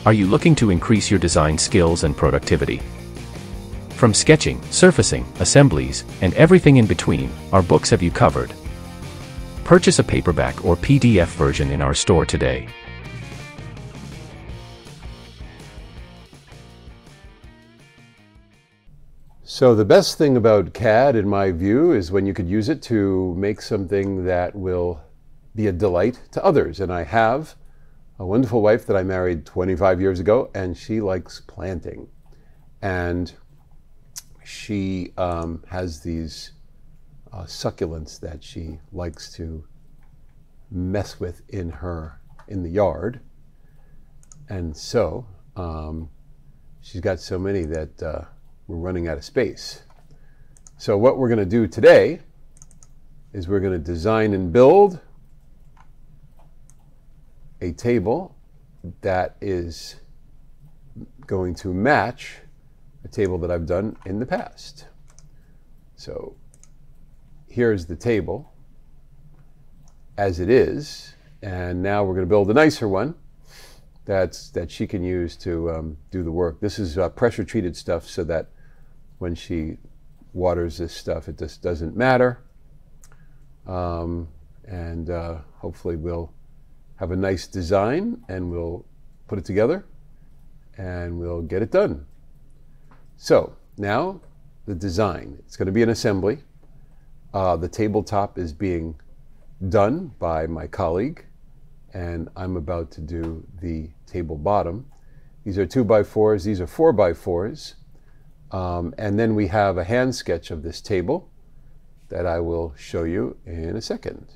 Are you looking to increase your design skills and productivity? From sketching, surfacing, assemblies, and everything in between, our books have you covered. Purchase a paperback or PDF version in our store today. So the best thing about CAD, in my view, is when you could use it to make something that will be a delight to others. And I have a wonderful wife that I married 25 years ago, and she likes planting. And she has these succulents that she likes to mess with in the yard. And so she's got so many that we're running out of space. So what we're going to do today is we're going to design and build a table that is going to match a table that I've done in the past. So here's the table as it is, and now we're going to build a nicer one that she can use to do the work. This is pressure treated stuff so that when she waters this stuff, it just doesn't matter. Hopefully we'll have a nice design and we'll put it together and we'll get it done. So now the design. It's going to be an assembly. The tabletop is being done by my colleague, and I'm about to do the table bottom. These are 2x4s, these are 4x4s. And then we have a hand sketch of this table that I will show you in a second.